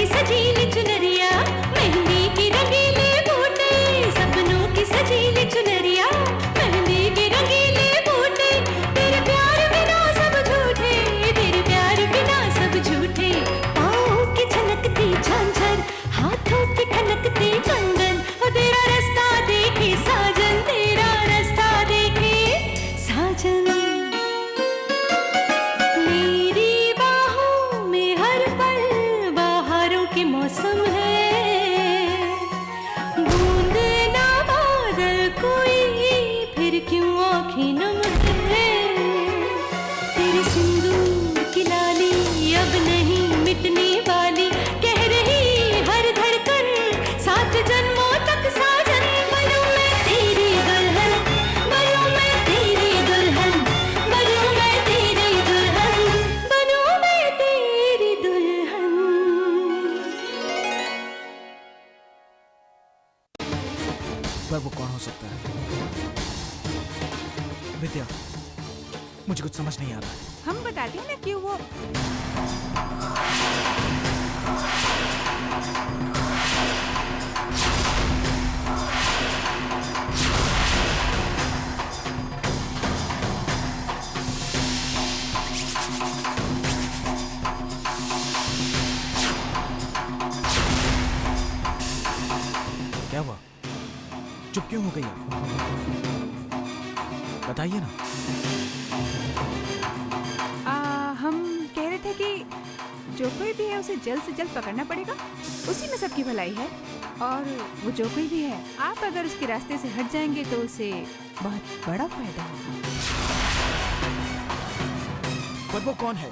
सजीली चुनरिया, मेहंदी की रंगीले बूटे, सपनों की सजीली चुनरिया, मेहंदी की रंगीले बूटे, तेरे प्यार बिना सब झूठे, तेरे प्यार बिना सब झूठे, पाँव की छलकती झांझर, हाथों की खनकती कंगन, और तेरा रास्ता देखे साजन, तेरा रास्ता देखे साजन। मेरी बाहों में हर पल बहारों के मौसम है, बूंद ना बादल कोई फिर क्यों आँखें नम है, तेरे सिंदूर की लाली अब नहीं मिटने वाली, कह रही हर धड़कन सात जन्मों तक साजन। बनूं मैं तेरी दुल्हन, बनूं मैं तेरी दुल्हन, बनूं मैं तेरी दुल्हन, बनूं मैं तेरी दुल्हन। पर वो कौन हो सकता है? विद्या, मुझे कुछ समझ नहीं आ रहा है। हम बताते हैं ना क्यों वो। क्या हुआ? चुप क्यों हो गई आप? बताइए ना। हम कह रहे थे कि जो कोई भी है उसे जल्द से जल्द पकड़ना पड़ेगा, उसी में सबकी भलाई है। और वो जो कोई भी है, आप अगर उसके रास्ते से हट जाएंगे तो उसे बहुत बड़ा फायदा होगा। पर वो कौन है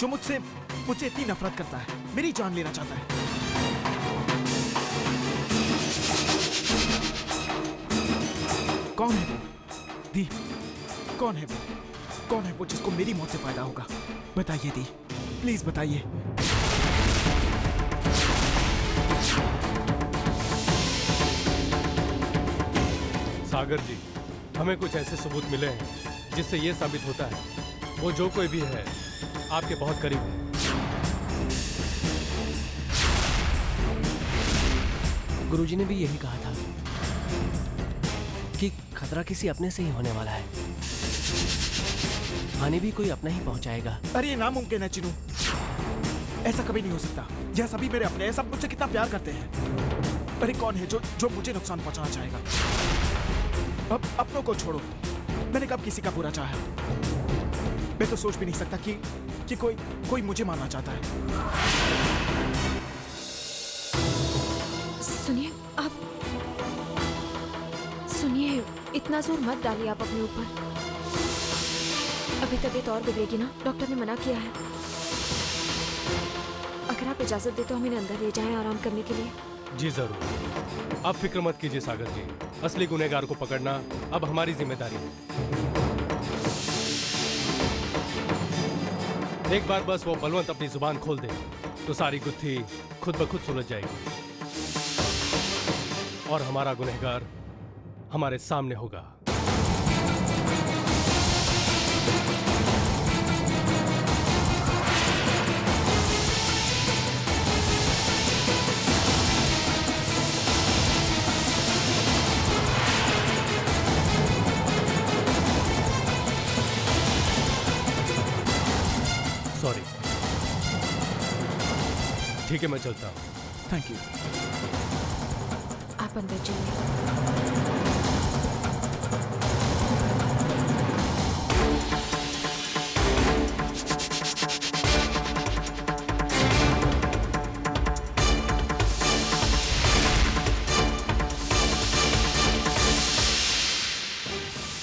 जो मुझसे इतनी नफरत करता है, मेरी जान लेना चाहता है? कौन है वो? दी, कौन है वो? कौन है वो जिसको मेरी मौत से फायदा होगा? बताइए दी, प्लीज बताइए। सागर जी, हमें कुछ ऐसे सबूत मिले हैं जिससे ये साबित होता है वो जो कोई भी है आपके बहुत करीब है। गुरुजी ने भी यही कहा था कि खतरा किसी अपने से ही होने वाला है, हानि भी कोई अपना ही पहुंचाएगा। अरे ये नामुमकिन है चिनू, ऐसा कभी नहीं हो सकता। यह सभी मेरे अपने हैं, सब मुझसे कितना प्यार करते हैं। अरे कौन है जो मुझे नुकसान पहुंचाना चाहेगा? अब अपनों को छोड़ो, मैंने कब किसी का बुरा चाहा? मैं तो सोच भी नहीं सकता कि कोई मुझे मारना चाहता है। सुनिए, आप सुनिए, इतना जोर मत डालिए आप अपने ऊपर। अभी तबीयत और बिगड़ेगी ना, डॉक्टर ने मना किया है। अगर आप इजाजत दे तो हम इन्हें अंदर ले जाएं आराम करने के लिए। जी जरूर, आप फिक्र मत कीजिए सागर जी, असली गुनहगार को पकड़ना अब हमारी जिम्मेदारी है। एक बार बस वो बलवंत अपनी जुबान खोल दे तो सारी गुत्थी खुद ब खुद सुलझ जाएगी और हमारा गुनहगार हमारे सामने होगा। सॉरी। ठीक है, मैं चलता हूँ। Thank you. आप अंदर चलिए।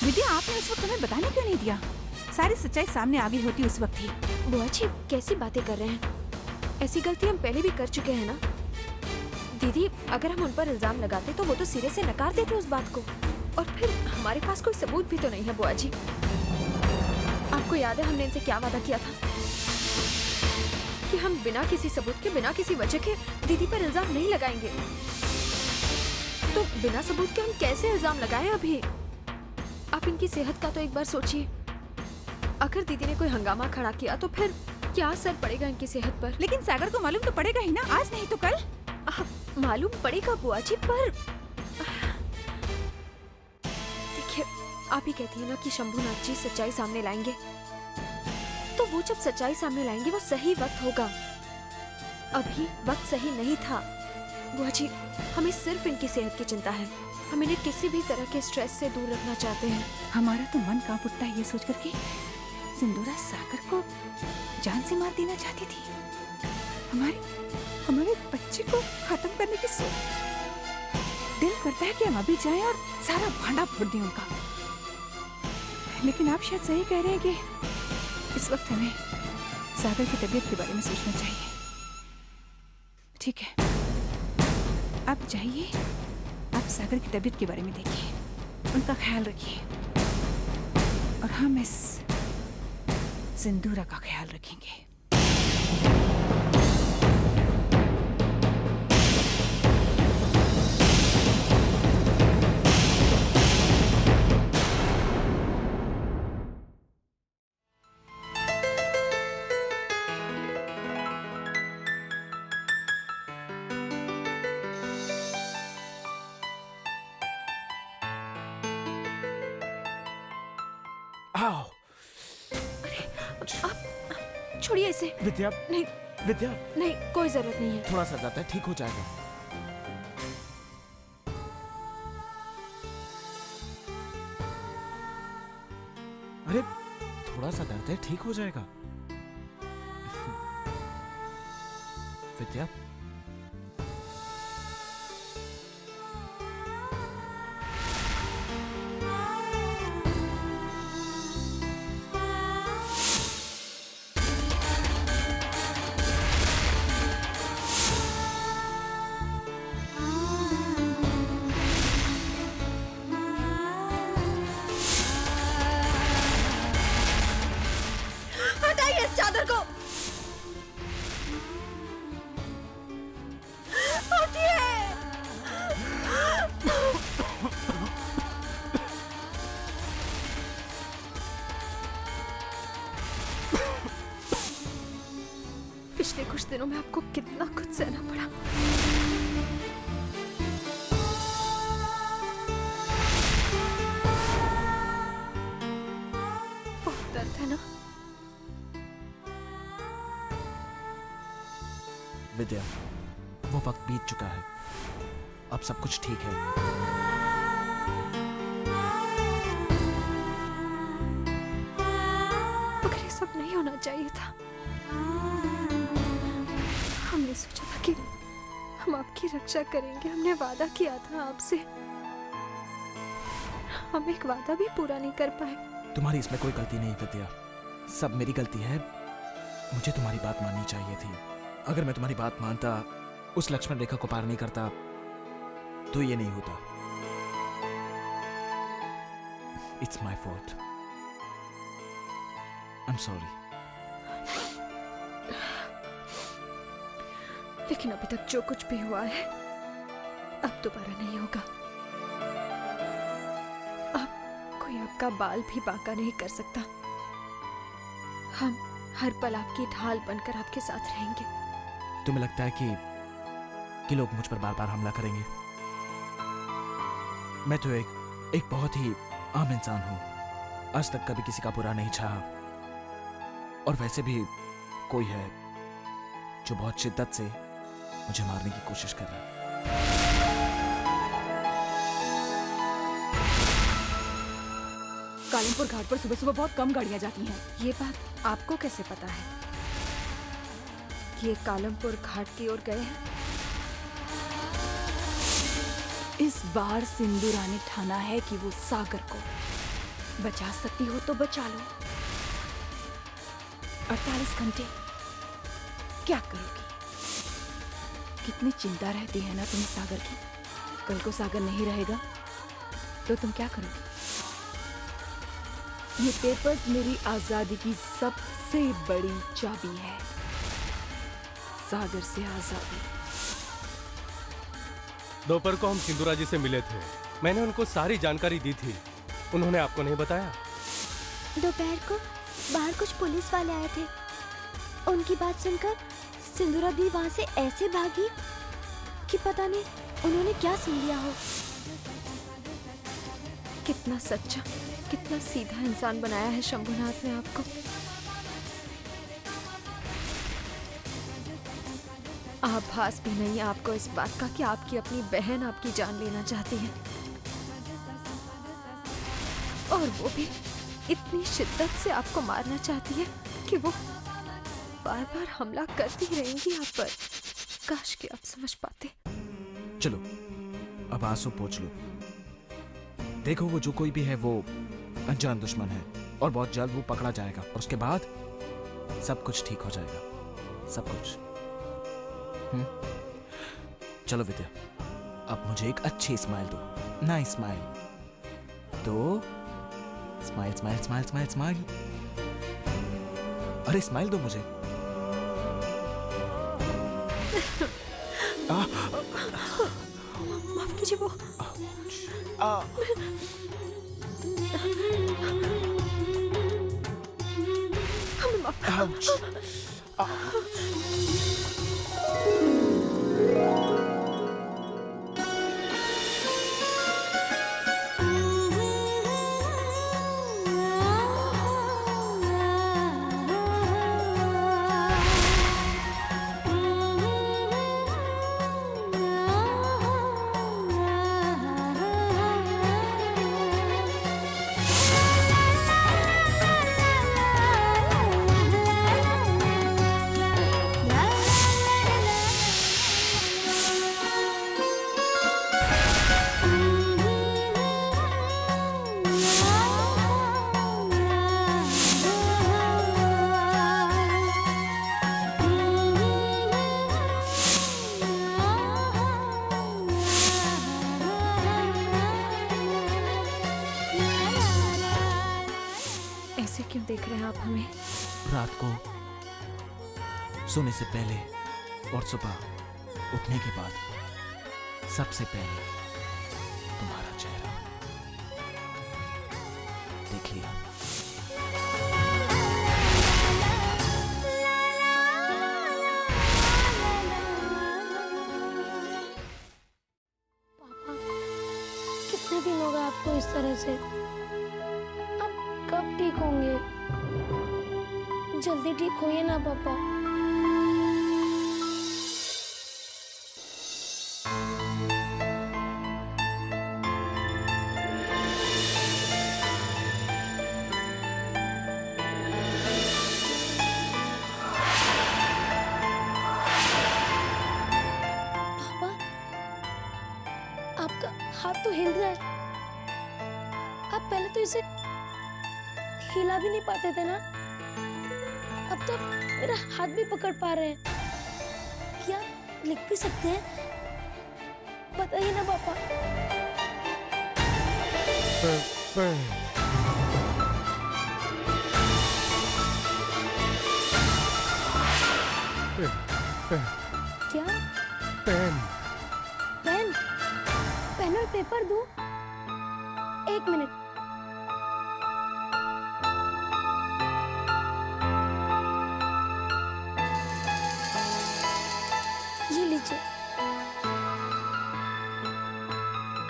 विद्या, आपने उस वक्त हमें बताने क्यों नहीं दिया? सारी सच्चाई सामने आ गई होती उस वक्त ही। बुआ जी कैसी बातें कर रहे हैं? ऐसी गलती हम पहले भी कर चुके हैं ना। दीदी, अगर हम उन पर इल्जाम लगाते तो वो तो सिरे से नकार देते उस बात को, और फिर हमारे पास कोई सबूत भी तो नहीं है। बुआ जी, आपको याद है हमने इनसे क्या वादा किया था कि हम बिना किसी सबूत के, बिना किसी वजह के दीदी पर इल्जाम नहीं लगाएंगे। तो बिना सबूत के हम कैसे इल्जाम लगाएं अभी? आप इनकी सेहत का तो एक बार सोचिए। अगर दीदी ने कोई हंगामा खड़ा किया तो फिर क्या असर पड़ेगा इनकी सेहत पर? लेकिन सागर को मालूम तो पड़ेगा ही ना, आज नहीं तो कल। मालूम पड़ेगा बुआ जी, पर देखिए, आप ही कहती है ना कि शंभूनाथ जी सच्चाई सामने लाएंगे, तो वो जब सच्चाई सामने लाएंगे वो सही वक्त होगा। अभी वक्त सही नहीं था। बुआ जी, हमें सिर्फ इनकी सेहत की चिंता है। हम इन्हें किसी भी तरह के स्ट्रेस से दूर रखना चाहते हैं। हमारा तो मन कांप उठता है ये सोच करके सिंदूरा सागर को जान से मार देना चाहती थी। हमारे बच्चे को खत्म करने की सोच। दिल करता है कि हम अभी जाएं और सारा भांडा फोड़ दें उनका। लेकिन आप शायद सही कह रहे हैं कि इस वक्त हमें सागर की तबीयत के बारे में सोचना चाहिए। ठीक है, आप जाइए, आप सागर की तबीयत के बारे में देखिए, उनका ख्याल रखिए और हम इस सिंदूरा का ख्याल रखेंगे। आओ। आप छोड़िए इसे। विद्या, नहीं विद्या, नहीं, कोई जरूरत नहीं है। थोड़ा सा दर्द है, ठीक हो जाएगा। अरे थोड़ा सा दर्द है, ठीक हो जाएगा। विद्या, हटाइए इस चादर को। पिछले कुछ दिनों में आपको कितना कुछ सहना पड़ा। बहुत दर्द है ना? विद्या, वो वक्त बीत चुका है, अब सब कुछ ठीक है। मगर ये सब नहीं होना चाहिए था। हमने सोचा था कि हम आपकी रक्षा करेंगे, हमने वादा किया था आपसे। हम एक वादा भी पूरा नहीं कर पाए। तुम्हारी इसमें कोई गलती नहीं विद्या, सब मेरी गलती है। मुझे तुम्हारी बात माननी चाहिए थी। अगर मैं तुम्हारी बात मानता, उस लक्ष्मण रेखा को पार नहीं करता, तो ये नहीं होता। It's my fault, I am sorry. लेकिन अभी तक जो कुछ भी हुआ है अब दोबारा नहीं होगा। अब कोई आपका बाल भी बांका नहीं कर सकता। हम हर पल आपकी ढाल बनकर आपके साथ रहेंगे। तुम्हें लगता है कि लोग मुझ पर बार बार हमला करेंगे? मैं तो एक बहुत ही आम इंसान हूं। आज तक कभी किसी का बुरा नहीं चाहा, और वैसे भी कोई है जो बहुत शिद्दत से मुझे मारने की कोशिश कर रहा है। कालमपुर घाट पर सुबह सुबह बहुत कम गाड़ियां जाती हैं। ये बात आपको कैसे पता है कि ये कालमपुर घाट की ओर गए हैं? इस बार सिंदूरा ने ठाना है कि वो सागर को बचा सकती हो तो बचा लो। 48 घंटे क्या करोगी? कितनी चिंता रहती है ना तुम्हें सागर की। कल को सागर नहीं रहेगा तो तुम क्या करोगी? ये पेपर्स मेरी आजादी की सबसे बड़ी चाबी है। सागर से आजादी। दोपहर को हम सिंदूरा जी से मिले थे। मैंने उनको सारी जानकारी दी थी। उन्होंने आपको नहीं बताया? दोपहर को बाहर कुछ पुलिस वाले आए थे। उनकी बात सुनकर सिंदूरा दी वहाँ से ऐसे भागी कि पता नहीं उन्होंने क्या सुन लिया हो। कितना सच्चा, कितना सीधा इंसान बनाया है शंभुनाथ ने आपको। आभास भी नहीं है आपको इस बात का कि आपकी अपनी बहन आपकी जान लेना चाहती है, और वो भी इतनी शिद्दत से आपको मारना चाहती है कि वो बार बार हमला करती रहेंगी आप पर। काश कि आप समझ पाते। चलो अब आंसू पोंछ लो। देखो वो जो कोई भी है वो अनजान दुश्मन है और बहुत जल्द वो पकड़ा जाएगा और उसके बाद सब कुछ ठीक हो जाएगा, सब कुछ। चलो विद्या, अब मुझे एक अच्छी स्माइल दो, नाइस स्माइल। तो smile smile smile smile smile, अरे स्माइल दो मुझे। माफ कीजिए वो। हमें माफ क्यों देख रहे हैं आप हमें? रात को सोने से पहले और सुबह उठने के बाद सबसे पहले तुम्हारा चेहरा देख लिया। पापा, कितने दिन होगा आपको इस तरह से? कब ठीक होंगे? जल्दी ठीक होइए ना पापा। पापा, आपका हाथ तो हिल रहा है। आप पहले तो इसे हिला भी नहीं पाते थे ना, अब तो मेरा हाथ भी पकड़ पा रहे हैं। क्या लिख भी सकते हैं? बताइए ना पापा। क्या? पेन। पेन? पेन और पेपर दूं? एक मिनट।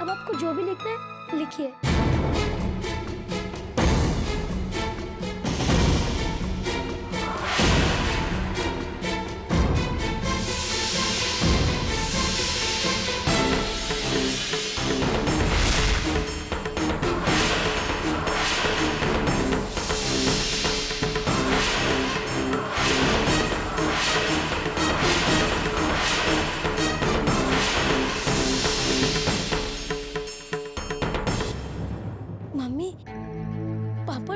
अब आपको जो भी लिखना है लिखिए।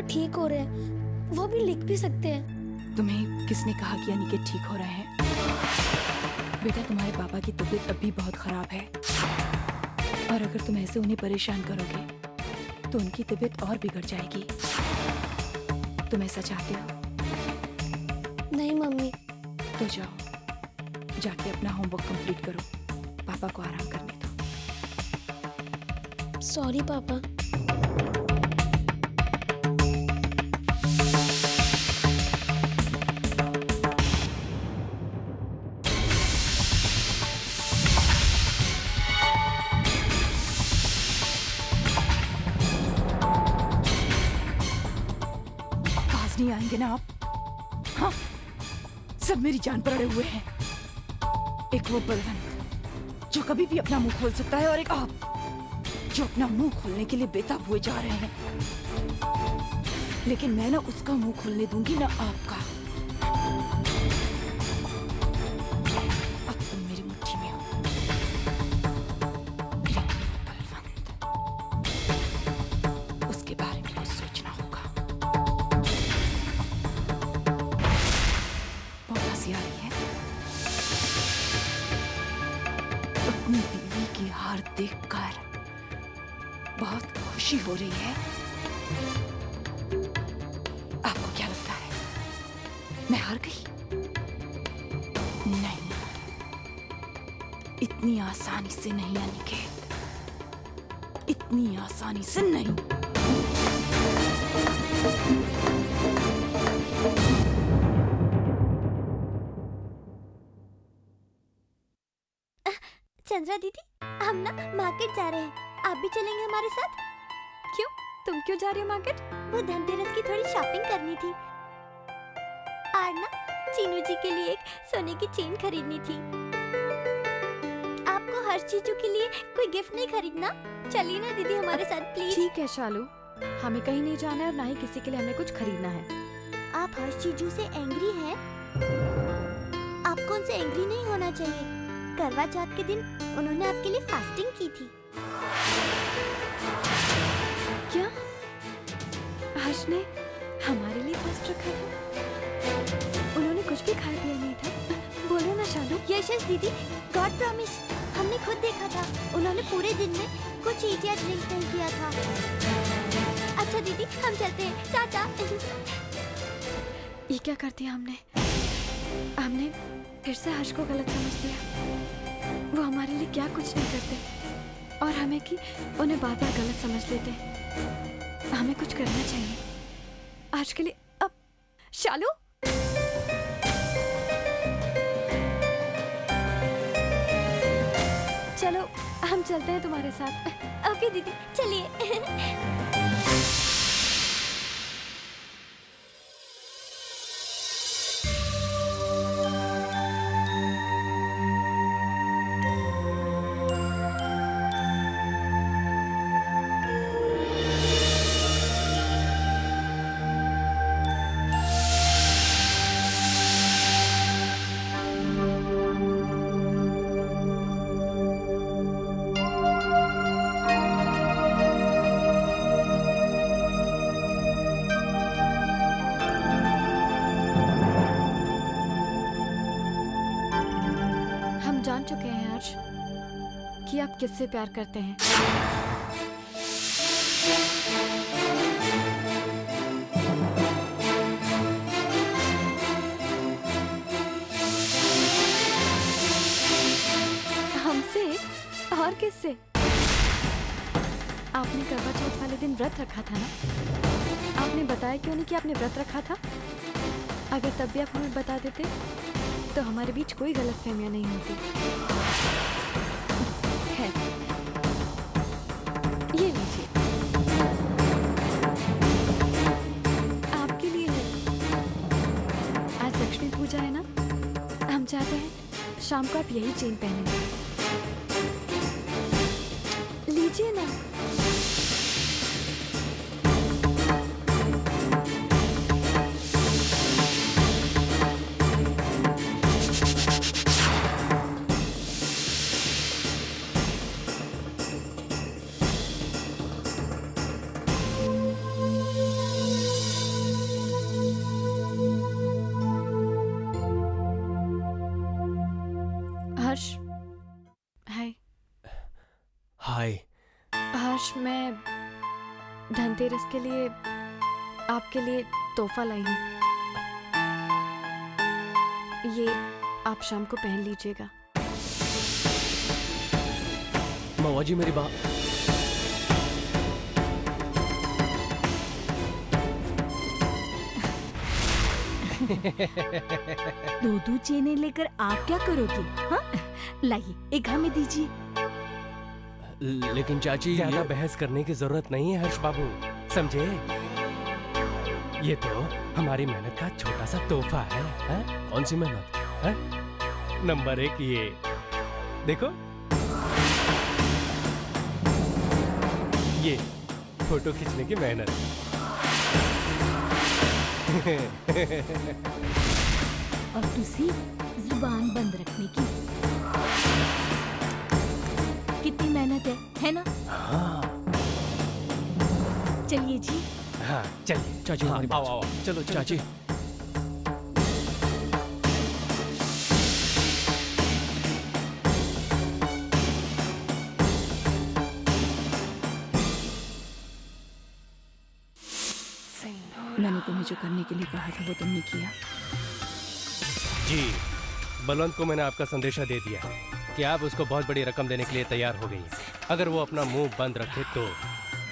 ठीक हो रहे हैं, वो भी लिख भी सकते हैं। तुम्हें किसने कहा कि अनिकेत ठीक हो रहे हैं? बेटा, तुम्हारे पापा की तबीयत अब भी बहुत खराब है, और अगर तुम ऐसे उन्हें परेशान करोगे तो उनकी तबीयत और बिगड़ जाएगी। तुम ऐसा चाहते हो? नहीं मम्मी। तो जाओ, जाके अपना होमवर्क कंप्लीट करो, पापा को आराम करने दो। सॉरी पापा। थे ना आप? हाँ, सब मेरी जान पर अड़े हुए हैं। एक वो बलवंत जो कभी भी अपना मुंह खोल सकता है, और एक आप जो अपना मुंह खोलने के लिए बेताब हुए जा रहे हैं। लेकिन मैं ना उसका मुंह खोलने दूंगी ना आपका। अब तुम मेरी मुट्ठी में हो, लेकिन वो बलवंत, उसके बारे में कुछ सोचना होगा। बहुत हंसी आ रही है। अपनी बीवी की हार देखकर बहुत खुशी हो रही है। आपको क्या लगता है मैं हार गई? नहीं, इतनी आसानी से नहीं अनिकेत, इतनी आसानी से नहीं। चंद्रा दीदी, हम ना मार्केट जा रहे हैं, आप भी चलेंगे हमारे साथ? क्यों? तुम क्यों जा रही हो मार्केट? वो धनतेरस की थोड़ी शॉपिंग करनी थी और ना चीनू जी के लिए एक सोने की चेन खरीदनी थी। आपको हर चीजों के लिए कोई गिफ्ट नहीं खरीदना? चलिए ना दीदी हमारे साथ प्लीज। ठीक है शालू, हमें कहीं नहीं जाना है और ना ही किसी के लिए हमें कुछ खरीदना है। आप हर चीजों से एंग्री हैं? आपको उनसे एंग्री नहीं होना चाहिए। करवा चौथ के दिन उन्होंने आपके लिए फास्टिंग की थी। क्या हर्ष ने हमारे लिए फास्ट रखा था? उन्होंने कुछ भी खाया पिया नहीं था। बोलो ना शालू। यस दीदी, गॉड प्रॉमिस, हमने खुद देखा था। उन्होंने पूरे दिन में कुछ ईट या ड्रिंक नहीं किया था। अच्छा दीदी, हम चलते हैं, टाटा। ये क्या कर दिया हमने? हमने फिर से हर्ष को गलत समझ लिया। वो हमारे लिए क्या कुछ नहीं करते और हमें कि उन्हें बार बार गलत समझ लेते। हमें कुछ करना चाहिए आज के लिए। अब शालू, चलो हम चलते हैं तुम्हारे साथ। ओके दीदी, चलिए। चुके हैं हर्ष कि आप किससे प्यार करते हैं। हमसे और किससे? आपने करवा चौथ वाले दिन व्रत रखा था ना? आपने बताया क्यों नहीं कि आपने व्रत रखा था? अगर तब भी आप हमें बता देते तो हमारे बीच कोई गलतफहमियां नहीं होती। है, ये लीजिए, आपके लिए है। आज लक्ष्मी पूजा है ना, हम चाहते हैं शाम को आप यही चेन पहनेंगे। लीजिए ना। हर्ष, हाय। हाय। हर्ष, मैं धनतेरस के लिए आपके लिए तोहफा लाई हूँ। ये आप शाम को पहन लीजिएगा। मवा जी, मेरी बात। दो चेनें लेकर आप क्या करोगे? हाँ, लाइए, एक हमें दीजिए। लेकिन चाची, ज्यादा बहस करने की जरूरत नहीं है हर्ष बाबू, समझे? ये तो हमारी मेहनत का छोटा सा तोहफा है, हैं? कौन सी मेहनत है? नंबर 1 ये देखो, ये फोटो खींचने की मेहनत। और दूसरी जुबान बंद रखने की। कितनी मेहनत है ना? हाँ चलिए जी। हाँ चलिए चाची, हमारी बात आओ आओ चलो चाची। मैंने तुम्हें जो करने के लिए कहा था वो तुमने किया। जी, बलवंत को मैंने आपका संदेशा दे दिया कि आप उसको बहुत बड़ी रकम देने के लिए तैयार हो गई हैं। अगर वो अपना मुंह बंद रखे तो।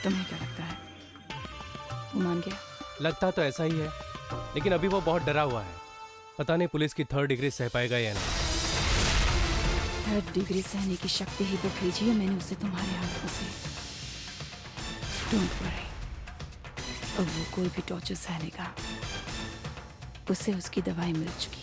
तुम्हें क्या लगता है वो मान गया? लगता तो ऐसा ही है, लेकिन अभी वो बहुत डरा हुआ है। पता नहीं पुलिस की 3rd डिग्री सह पाएगा या नहीं। 3rd डिग्री सहने की शक्ति ही तो भेजी है मैंने उसे तुम्हारे हाथों से। डोंट वरी, अब वो कोई भी टॉर्चर सह लेगा। उसे उसकी दवाई मिल चुकी।